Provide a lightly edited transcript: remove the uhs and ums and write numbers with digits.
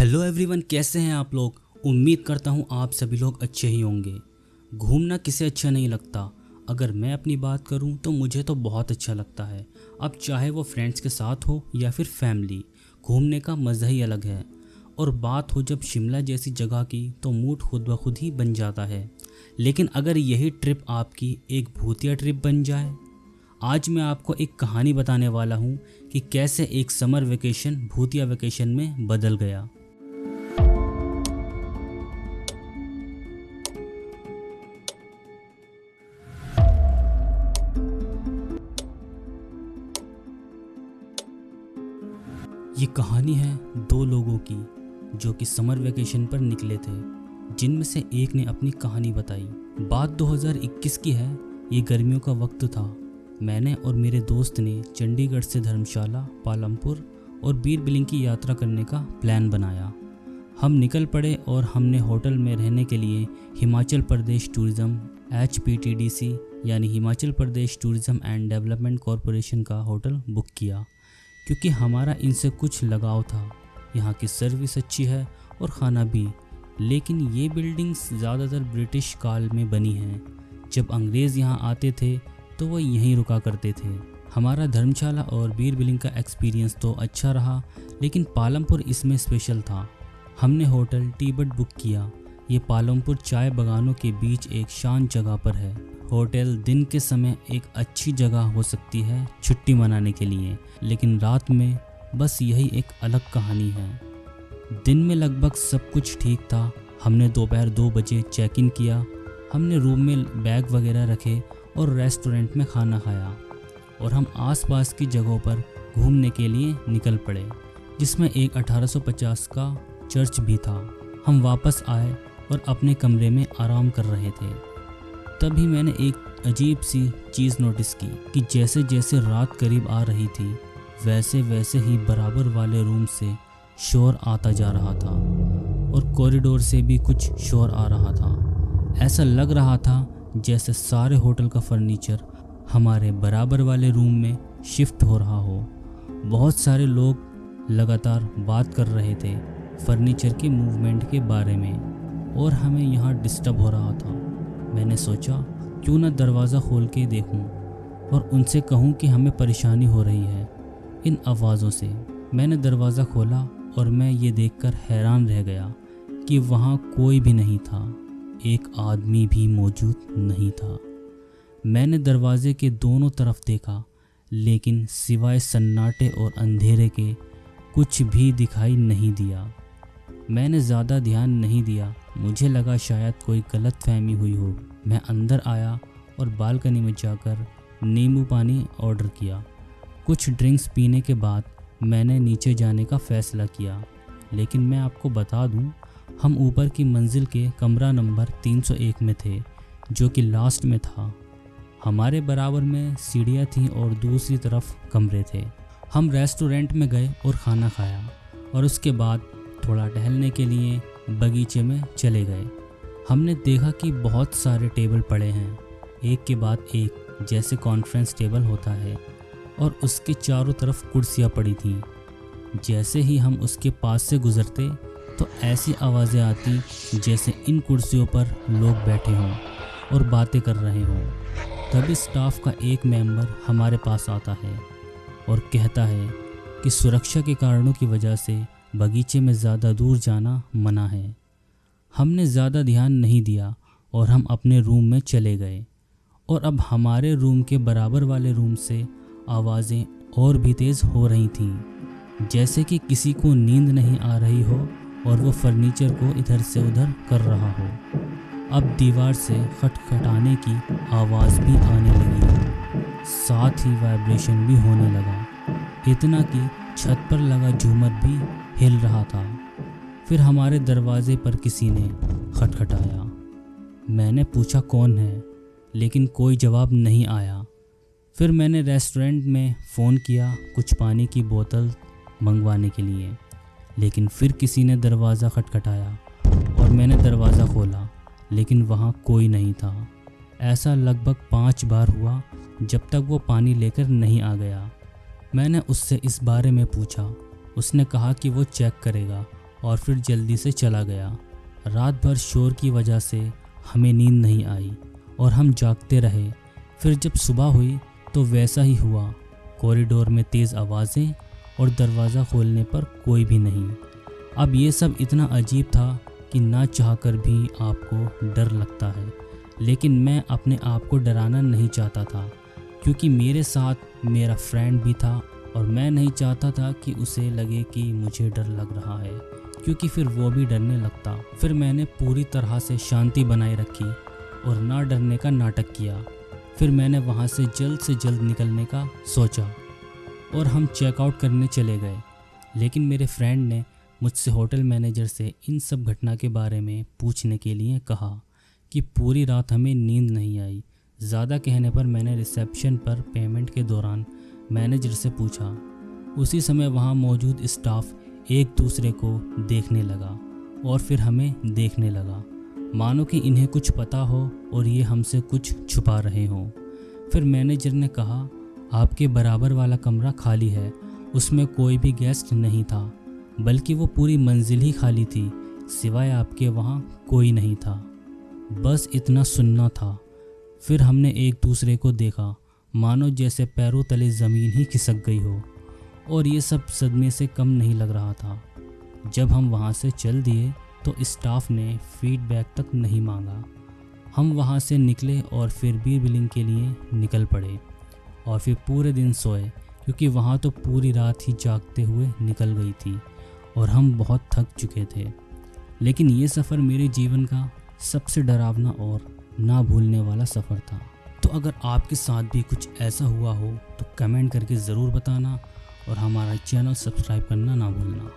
Hello everyone, कैसे हैं आप लोग। उम्मीद करता हूँ आप सभी लोग अच्छे ही होंगे। घूमना किसे अच्छा नहीं लगता। अगर मैं अपनी बात करूँ तो मुझे तो बहुत अच्छा लगता है। अब चाहे वो फ्रेंड्स के साथ हो या फिर फैमिली, घूमने का मज़ा ही अलग है। और बात हो जब शिमला जैसी जगह की तो मूड खुद ब खुद ही बन जाता है। लेकिन अगर यही ट्रिप आपकी एक भूतिया ट्रिप बन जाए। आज मैं आपको एक कहानी बताने वाला हूँ कि कैसे एक समर वेकेशन भूतिया वेकेशन में बदल गया। ये कहानी है दो लोगों की जो कि समर वेकेशन पर निकले थे, जिनमें से एक ने अपनी कहानी बताई। बात 2021 की है। ये गर्मियों का वक्त था। मैंने और मेरे दोस्त ने चंडीगढ़ से धर्मशाला, पालमपुर और बीर बिलिंग की यात्रा करने का प्लान बनाया। हम निकल पड़े और हमने होटल में रहने के लिए हिमाचल प्रदेश टूरिज़्म HPTDC यानी Himachal Pradesh tourism and development corporation का होटल बुक किया, क्योंकि हमारा इनसे कुछ लगाव था। यहाँ की सर्विस अच्छी है और ख़ाना भी। लेकिन ये बिल्डिंग्स ज़्यादातर ब्रिटिश काल में बनी हैं। जब अंग्रेज़ यहाँ आते थे तो वो यहीं रुका करते थे। हमारा धर्मशाला और बीर बिलिंग का एक्सपीरियंस तो अच्छा रहा, लेकिन पालमपुर इसमें स्पेशल था। हमने होटल टी-बट बुक किया। ये पालमपुर चाय बागानों के बीच एक शांत जगह पर है। होटल दिन के समय एक अच्छी जगह हो सकती है छुट्टी मनाने के लिए, लेकिन रात में बस यही एक अलग कहानी है। दिन में लगभग सब कुछ ठीक था। हमने दोपहर 2 बजे चेक इन किया। हमने रूम में बैग वगैरह रखे और रेस्टोरेंट में खाना खाया, और हम आसपास की जगहों पर घूमने के लिए निकल पड़े, जिसमें एक 1850 का चर्च भी था। हम वापस आए और अपने कमरे में आराम कर रहे थे। तभी मैंने एक अजीब सी चीज़ नोटिस की कि जैसे जैसे रात करीब आ रही थी, वैसे वैसे ही बराबर वाले रूम से शोर आता जा रहा था, और कॉरिडोर से भी कुछ शोर आ रहा था। ऐसा लग रहा था जैसे सारे होटल का फर्नीचर हमारे बराबर वाले रूम में शिफ्ट हो रहा हो। बहुत सारे लोग लगातार बात कर रहे थे फर्नीचर के मूवमेंट के बारे में, और हमें यहाँ डिस्टर्ब हो रहा था। मैंने सोचा क्यों ना दरवाज़ा खोल के देखूं और उनसे कहूं कि हमें परेशानी हो रही है इन आवाज़ों से। मैंने दरवाज़ा खोला और मैं ये देखकर हैरान रह गया कि वहाँ कोई भी नहीं था। एक आदमी भी मौजूद नहीं था। मैंने दरवाजे के दोनों तरफ देखा, लेकिन सिवाय सन्नाटे और अंधेरे के कुछ भी दिखाई नहीं दिया। मैंने ज़्यादा ध्यान नहीं दिया। मुझे लगा शायद कोई गलतफहमी हुई हो। मैं अंदर आया और बालकनी में जाकर नींबू पानी ऑर्डर किया। कुछ ड्रिंक्स पीने के बाद मैंने नीचे जाने का फ़ैसला किया। लेकिन मैं आपको बता दूं, हम ऊपर की मंजिल के कमरा नंबर 301 में थे, जो कि लास्ट में था। हमारे बराबर में सीढ़ियाँ थीं और दूसरी तरफ कमरे थे। हम रेस्टोरेंट में गए और खाना खाया, और उसके बाद थोड़ा टहलने के लिए बगीचे में चले गए। हमने देखा कि बहुत सारे टेबल पड़े हैं, एक के बाद एक, जैसे कॉन्फ्रेंस टेबल होता है, और उसके चारों तरफ कुर्सियाँ पड़ी थीं। जैसे ही हम उसके पास से गुजरते तो ऐसी आवाज़ें आती जैसे इन कुर्सियों पर लोग बैठे हों और बातें कर रहे हों। तभी स्टाफ का एक मेंबर हमारे पास आता है और कहता है कि सुरक्षा के कारणों की वजह से बगीचे में ज़्यादा दूर जाना मना है। हमने ज़्यादा ध्यान नहीं दिया और हम अपने रूम में चले गए। और अब हमारे रूम के बराबर वाले रूम से आवाज़ें और भी तेज़ हो रही थीं, जैसे कि किसी को नींद नहीं आ रही हो और वो फर्नीचर को इधर से उधर कर रहा हो। अब दीवार से खटखटाने की आवाज़ भी आने लगी, साथ ही वाइब्रेशन भी होने लगा, इतना कि छत पर लगा झूमर भी हिल रहा था। फिर हमारे दरवाजे पर किसी ने खटखटाया। मैंने पूछा कौन है, लेकिन कोई जवाब नहीं आया। फिर मैंने रेस्टोरेंट में फ़ोन किया कुछ पानी की बोतल मंगवाने के लिए, लेकिन फिर किसी ने दरवाज़ा खटखटाया और मैंने दरवाज़ा खोला, लेकिन वहाँ कोई नहीं था। ऐसा लगभग 5 बार हुआ, जब तक वो पानी लेकर नहीं आ गया। मैंने उससे इस बारे में पूछा। उसने कहा कि वो चेक करेगा और फिर जल्दी से चला गया। रात भर शोर की वजह से हमें नींद नहीं आई और हम जागते रहे। फिर जब सुबह हुई तो वैसा ही हुआ, कॉरिडोर में तेज़ आवाज़ें और दरवाज़ा खोलने पर कोई भी नहीं। अब ये सब इतना अजीब था कि ना चाहकर भी आपको डर लगता है, लेकिन मैं अपने आप को डराना नहीं चाहता था क्योंकि मेरे साथ मेरा फ्रेंड भी था और मैं नहीं चाहता था कि उसे लगे कि मुझे डर लग रहा है, क्योंकि फिर वो भी डरने लगता। फिर मैंने पूरी तरह से शांति बनाए रखी और ना डरने का नाटक किया। फिर मैंने वहाँ से जल्द निकलने का सोचा और हम चेकआउट करने चले गए। लेकिन मेरे फ्रेंड ने मुझसे होटल मैनेजर से इन सब घटना के बारे में पूछने के लिए कहा कि पूरी रात हमें नींद नहीं आई। ज़्यादा कहने पर मैंने रिसेप्शन पर पेमेंट के दौरान मैनेजर से पूछा। उसी समय वहाँ मौजूद स्टाफ एक दूसरे को देखने लगा और फिर हमें देखने लगा, मानो कि इन्हें कुछ पता हो और ये हमसे कुछ छुपा रहे हों। फिर मैनेजर ने कहा, आपके बराबर वाला कमरा खाली है, उसमें कोई भी गेस्ट नहीं था, बल्कि वो पूरी मंजिल ही खाली थी, सिवाय आपके वहाँ कोई नहीं था। बस इतना सुनना था। फिर हमने एक दूसरे को देखा, मानो जैसे पैरों तले ज़मीन ही खिसक गई हो, और ये सब सदमे से कम नहीं लग रहा था। जब हम वहाँ से चल दिए तो स्टाफ ने फीडबैक तक नहीं मांगा। हम वहाँ से निकले और फिर बीर बिलिंग के लिए निकल पड़े और फिर पूरे दिन सोए, क्योंकि वहाँ तो पूरी रात ही जागते हुए निकल गई थी और हम बहुत थक चुके थे। लेकिन ये सफ़र मेरे जीवन का सबसे डरावना और ना भूलने वाला सफ़र था। तो अगर आपके साथ भी कुछ ऐसा हुआ हो तो कमेंट करके ज़रूर बताना और हमारा चैनल सब्सक्राइब करना ना भूलना।